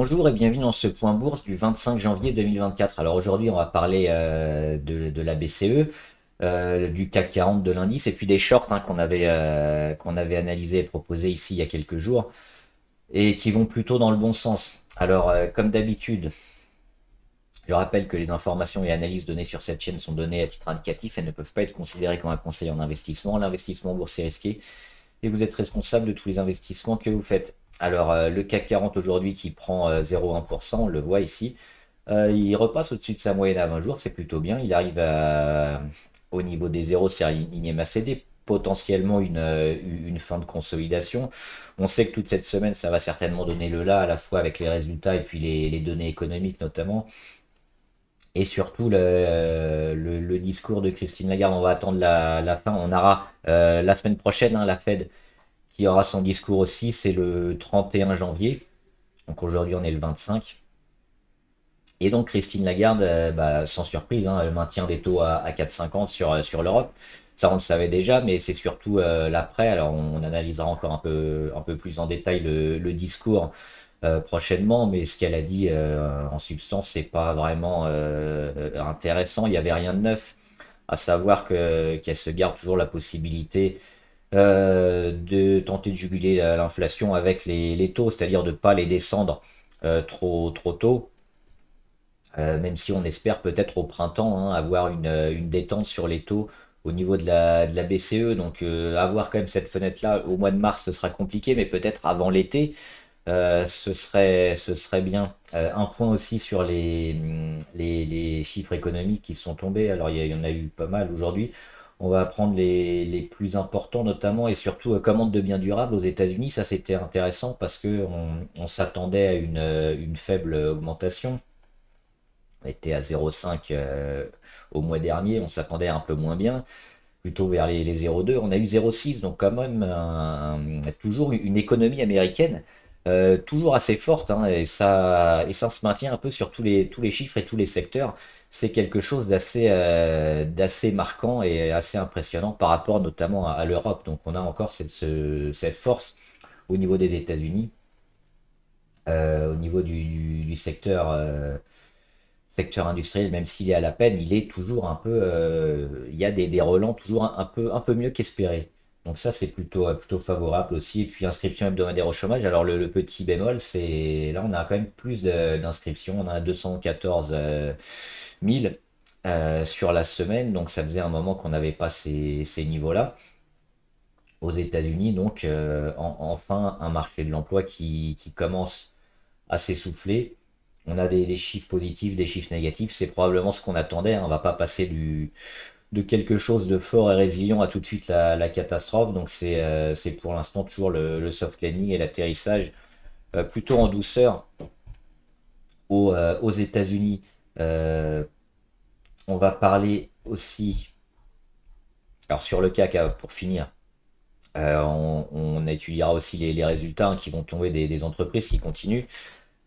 Bonjour et bienvenue dans ce point bourse du 25 janvier 2024. Alors aujourd'hui, on va parler de la BCE, du CAC 40 de l'indice et puis des shorts qu'on avait analysé et proposé ici il y a quelques jours et qui vont plutôt dans le bon sens. Alors, comme d'habitude, je rappelle que les informations et analyses données sur cette chaîne sont données à titre indicatif et ne peuvent pas être considérées comme un conseil en investissement. L'investissement en bourse est risqué et vous êtes responsable de tous les investissements que vous faites. Alors, le CAC 40 aujourd'hui qui prend 0,1%, on le voit ici, il repasse au-dessus de sa moyenne à 20 jours, c'est plutôt bien. Il arrive au niveau des zéros, c'est une MACD, potentiellement une fin de consolidation. On sait que toute cette semaine, ça va certainement donner le là, à la fois avec les résultats et puis les données économiques notamment. Et surtout le discours de Christine Lagarde, on va attendre la fin. On aura la semaine prochaine la Fed qui aura son discours aussi, c'est le 31 janvier. Donc aujourd'hui on est le 25. Et donc Christine Lagarde, sans surprise, elle maintient des taux à 4,50 sur l'Europe. Ça on le savait déjà, mais c'est surtout l'après. Alors on analysera encore un peu plus en détail le discours prochainement, mais ce qu'elle a dit en substance, c'est pas vraiment intéressant. Il n'y avait rien de neuf, à savoir qu'elle se garde toujours la possibilité de tenter de juguler l'inflation avec les taux, c'est-à-dire de ne pas les descendre trop tôt, même si on espère peut-être au printemps avoir une détente sur les taux au niveau de la BCE. Donc avoir quand même cette fenêtre-là au mois de mars, ce sera compliqué, mais peut-être avant l'été, ce serait bien. Un point aussi sur les chiffres économiques qui sont tombés. Alors il y en a eu pas mal aujourd'hui. On va prendre les plus importants notamment et surtout commande de biens durables aux États-Unis. Ça c'était intéressant parce que on s'attendait à une faible augmentation. On était à 0,5 au mois dernier. On s'attendait un peu moins bien, plutôt vers les 0,2. On a eu 0,6, donc quand même toujours une économie américaine toujours assez forte, et ça se maintient un peu sur tous les chiffres et tous les secteurs. C'est quelque chose d'assez marquant et assez impressionnant par rapport notamment à l'Europe. Donc on a encore cette force au niveau des États-Unis, au niveau du secteur industriel, même s'il est à la peine, il est toujours un peu, il y a des relents toujours un peu mieux qu'espéré. Donc ça, c'est plutôt favorable aussi. Et puis inscription hebdomadaire au chômage. Alors le petit bémol, c'est là, on a quand même plus d'inscriptions. On a 214 000 sur la semaine. Donc ça faisait un moment qu'on n'avait pas ces niveaux-là aux États-Unis. Donc enfin, un marché de l'emploi qui commence à s'essouffler. On a des chiffres positifs, des chiffres négatifs. C'est probablement ce qu'on attendait. On va pas passer de quelque chose de fort et résilient à tout de suite la catastrophe. Donc c'est pour l'instant toujours le soft landing et l'atterrissage plutôt en douceur aux États-Unis. Euh, on va parler aussi, alors sur le CAC, pour finir, on étudiera aussi les résultats qui vont tomber des entreprises qui continuent.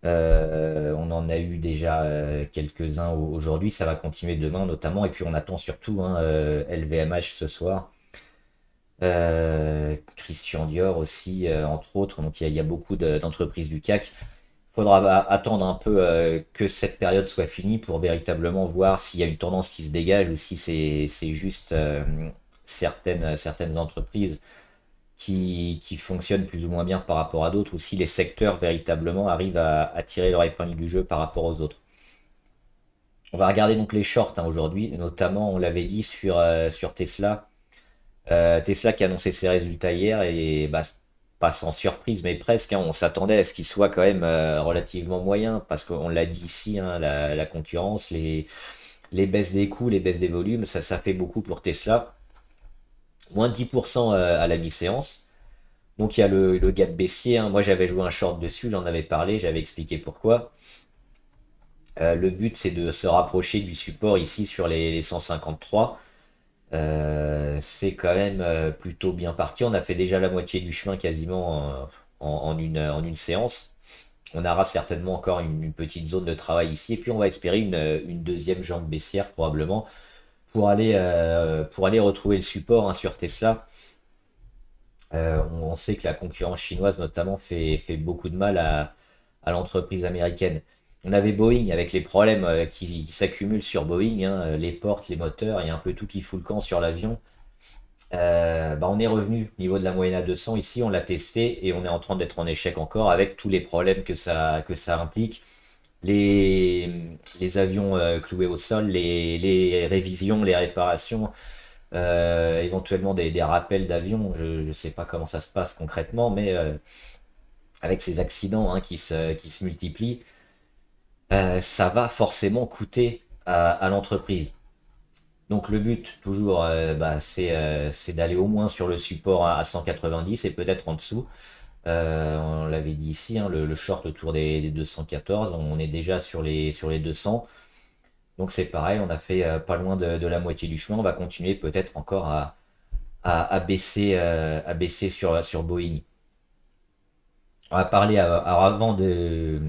On en a eu déjà quelques-uns aujourd'hui, ça va continuer demain notamment, et puis on attend surtout LVMH ce soir, Christian Dior aussi, entre autres. Donc il y a beaucoup d'entreprises du CAC. Il faudra attendre un peu que cette période soit finie pour véritablement voir s'il y a une tendance qui se dégage ou si c'est juste certaines entreprises qui fonctionnent plus ou moins bien par rapport à d'autres, ou si les secteurs véritablement arrivent à tirer leur épingle du jeu par rapport aux autres. On va regarder donc les shorts aujourd'hui, notamment on l'avait dit sur Tesla. Tesla qui a annoncé ses résultats hier et pas sans surprise mais presque, on s'attendait à ce qu'il soit quand même relativement moyen parce qu'on l'a dit ici, la concurrence, les baisses des coûts, les baisses des volumes, ça fait beaucoup pour Tesla. Moins de 10% à la mi-séance. Donc il y a le gap baissier. Moi j'avais joué un short dessus, j'en avais parlé, j'avais expliqué pourquoi. Le but c'est de se rapprocher du support ici sur les 153. C'est quand même plutôt bien parti. On a fait déjà la moitié du chemin quasiment en une séance. On aura certainement encore une petite zone de travail ici. Et puis on va espérer une deuxième jambe baissière probablement pour aller retrouver le support sur Tesla. On sait que la concurrence chinoise notamment fait beaucoup de mal à l'entreprise américaine. On avait Boeing avec les problèmes qui s'accumulent sur Boeing, hein, les portes, les moteurs, il y a un peu tout qui fout le camp sur l'avion. Bah, on est revenu au niveau de la moyenne à 200 ici, on l'a testé et on est en train d'être en échec encore avec tous les problèmes que ça implique. Les, les avions cloués au sol, les révisions, les réparations, éventuellement des rappels d'avions. Je ne sais pas comment ça se passe concrètement, mais avec ces accidents hein, qui se multiplient, ça va forcément coûter à l'entreprise. Donc le but, toujours, bah, c'est d'aller au moins sur le support à 190 et peut-être en dessous. On l'avait dit ici, hein, le short autour des 214, on est déjà sur les 200. Donc c'est pareil, on a fait pas loin de la moitié du chemin. On va continuer peut-être encore à baisser sur Boeing. On va parler alors avant de...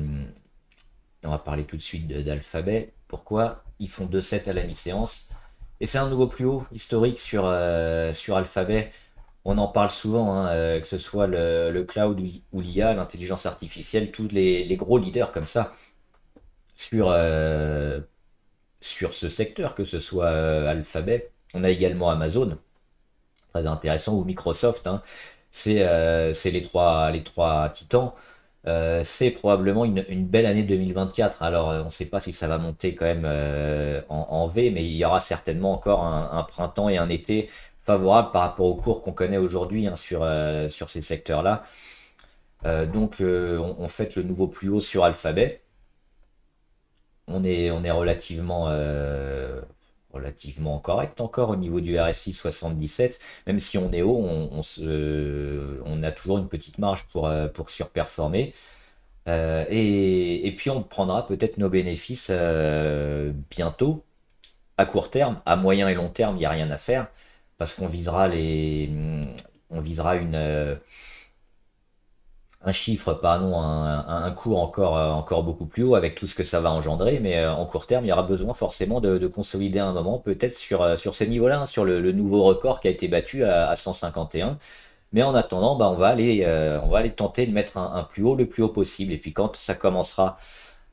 On va parler tout de suite d'Alphabet. Pourquoi? Ils font 2,7 à la mi-séance. Et c'est un nouveau plus haut historique sur Alphabet. On en parle souvent, hein, que ce soit le cloud ou l'IA, l'intelligence artificielle, tous les gros leaders comme ça sur, sur ce secteur, que ce soit Alphabet. On a également Amazon, très intéressant, ou Microsoft. Hein. C'est les trois titans. C'est probablement une belle année 2024. Alors, on ne sait pas si ça va monter quand même en V, mais il y aura certainement encore un printemps et un été favorable par rapport aux cours qu'on connaît aujourd'hui hein, sur ces secteurs-là. Donc, on fête le nouveau plus haut sur Alphabet. On est relativement correct encore au niveau du RSI 77. Même si on est haut, on a toujours une petite marge pour surperformer. Et puis on prendra peut-être nos bénéfices bientôt, à court terme, à moyen et long terme, il n'y a rien à faire, parce on visera un chiffre, pardon, un cours encore beaucoup plus haut avec tout ce que ça va engendrer, mais en court terme, il y aura besoin forcément de consolider un moment, peut-être sur ces niveaux-là, hein, sur le nouveau record qui a été battu à 151. Mais en attendant, bah, on va aller tenter de mettre un plus haut le plus haut possible. Et puis quand ça commencera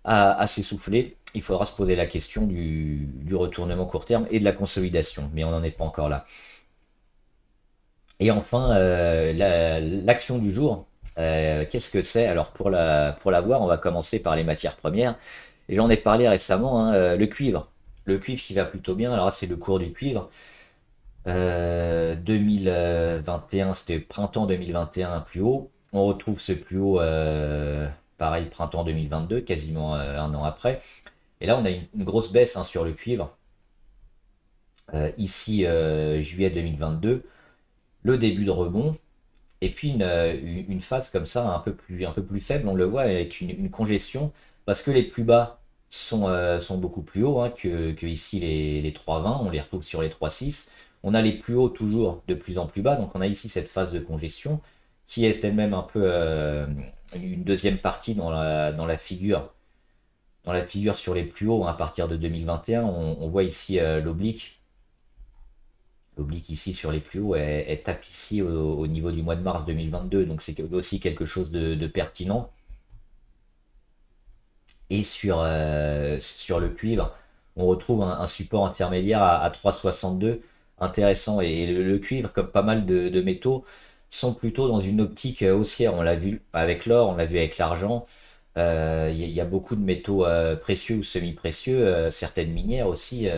à s'essouffler, il faudra se poser la question du retournement court terme et de la consolidation. Mais on n'en est pas encore là. Et enfin, l'action du jour, qu'est-ce que c'est? Alors pour la voir, on va commencer par les matières premières. Et j'en ai parlé récemment, hein, le cuivre. Le cuivre qui va plutôt bien. Alors là, c'est le cours du cuivre. 2021, c'était printemps 2021 plus haut. On retrouve ce plus haut, pareil, printemps 2022, quasiment un an après. Et là, on a une grosse baisse hein, sur le cuivre. Ici, juillet 2022, le début de rebond. Et puis une phase comme ça, un peu plus faible, on le voit avec une congestion, parce que les plus bas sont beaucoup plus hauts hein, que ici les 3,20, on les retrouve sur les 3,6. On a les plus hauts toujours de plus en plus bas, donc on a ici cette phase de congestion qui est elle-même un peu une deuxième partie dans la figure sur les plus hauts hein, à partir de 2021. On voit ici l'oblique. L'oblique ici sur les plus hauts, elle tape ici au niveau du mois de mars 2022, donc c'est aussi quelque chose de pertinent. Et sur le cuivre, on retrouve un support intermédiaire à 3,62, intéressant. Et le cuivre, comme pas mal de métaux, sont plutôt dans une optique haussière. On l'a vu avec l'or, on l'a vu avec l'argent. Il y a beaucoup de métaux précieux ou semi-précieux, certaines minières aussi.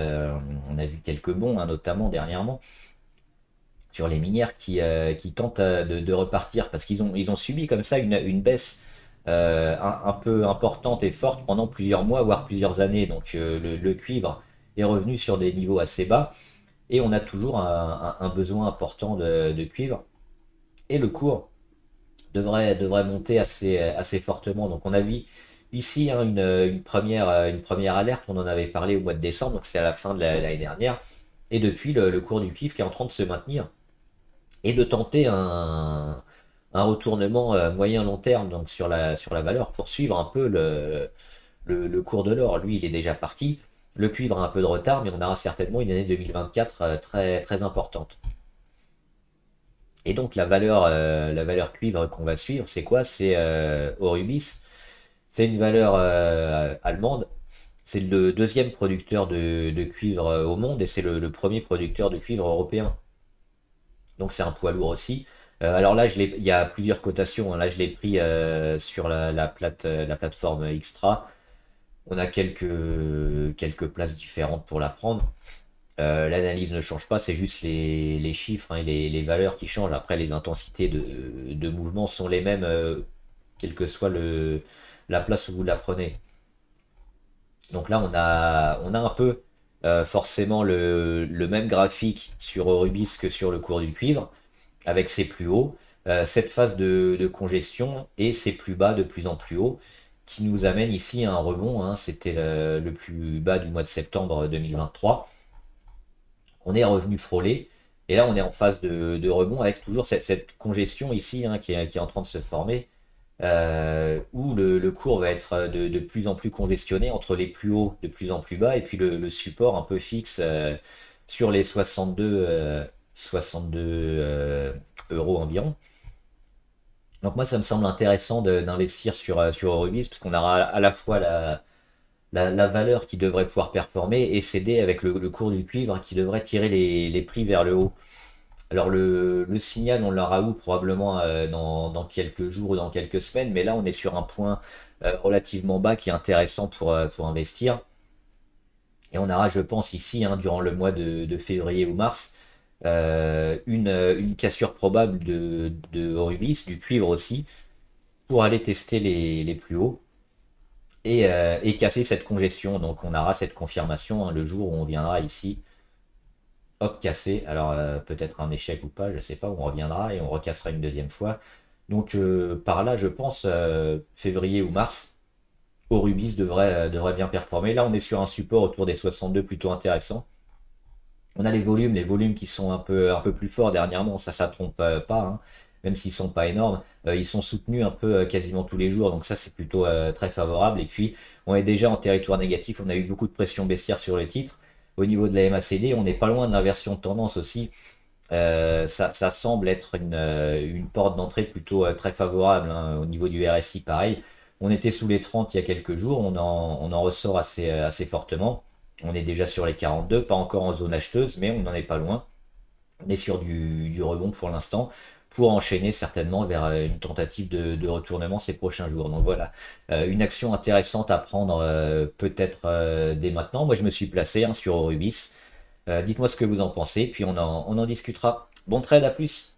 On a vu quelques bons, hein, notamment dernièrement, sur les minières qui tentent de repartir parce ils ont subi comme ça une baisse un peu importante et forte pendant plusieurs mois, voire plusieurs années. Donc le cuivre est revenu sur des niveaux assez bas et on a toujours un besoin important de cuivre. Et le cours devrait monter assez fortement. Donc on a vu ici hein, une première alerte, on en avait parlé au mois de décembre, donc c'est à la fin de l'année dernière. Et depuis, le cours du cuivre qui est en train de se maintenir et de tenter un retournement moyen-long terme donc sur la valeur pour suivre un peu le cours de l'or. Lui, il est déjà parti. Le cuivre a un peu de retard, mais on aura certainement une année 2024 très importante. Et donc la valeur cuivre qu'on va suivre, c'est quoi? C'est Orubis. C'est une valeur allemande. C'est le deuxième producteur de cuivre au monde et c'est le premier producteur de cuivre européen. Donc c'est un poids lourd aussi. Alors là, il y a plusieurs cotations, hein. Là, je l'ai pris sur la plateforme Xtra. On a quelques places différentes pour la prendre. L'analyse ne change pas, c'est juste les chiffres, hein, et les valeurs qui changent. Après, les intensités de mouvement sont les mêmes, quelle que soit la place où vous la prenez. Donc là, on a un peu forcément le même graphique sur Euribis que sur le cours du cuivre, avec ses plus hauts, cette phase de congestion et ses plus bas de plus en plus haut, qui nous amène ici à un rebond, hein. C'était le plus bas du mois de septembre 2023. On est revenu frôler. Et là, on est en phase de rebond avec toujours cette congestion ici, hein, qui est en train de se former, où le cours va être de plus en plus congestionné entre les plus hauts de plus en plus bas et puis le support un peu fixe sur les 62 euros environ. Donc moi, ça me semble intéressant d'investir sur Eurobis parce qu'on aura à la fois la valeur qui devrait pouvoir performer et céder avec le cours du cuivre qui devrait tirer les prix vers le haut. Alors le signal, on l'aura où probablement dans quelques jours ou dans quelques semaines, mais là on est sur un point relativement bas qui est intéressant pour investir. Et on aura, je pense, ici, hein, durant le mois de février ou mars, une cassure probable de Rubis, du cuivre aussi, pour aller tester les plus hauts et casser cette congestion. Donc on aura cette confirmation, hein, le jour où on viendra ici, hop, cassé. Alors peut-être un échec ou pas, je sais pas, où on reviendra et on recassera une deuxième fois. Donc par là, je pense, février ou mars, Orubis devrait bien performer. Là, on est sur un support autour des 62 plutôt intéressant. On a les volumes qui sont un peu plus forts dernièrement, ça trompe pas, hein, même s'ils sont pas énormes. Ils sont soutenus un peu quasiment tous les jours, donc ça c'est plutôt très favorable. Et puis on est déjà en territoire négatif, on a eu beaucoup de pression baissière sur les titres. Au niveau de la MACD, on n'est pas loin de l'inversion de tendance aussi. Ça semble être une porte d'entrée plutôt très favorable, hein. Au niveau du RSI, pareil. On était sous les 30 il y a quelques jours, on en ressort assez fortement. On est déjà sur les 42, pas encore en zone acheteuse, mais on n'en est pas loin. On est sur du rebond pour l'instant, pour enchaîner certainement vers une tentative de retournement ces prochains jours. Donc voilà, une action intéressante à prendre peut-être dès maintenant. Moi je me suis placé, hein, sur Eurubis. Dites-moi ce que vous en pensez, puis on en discutera. Bon trade, à plus!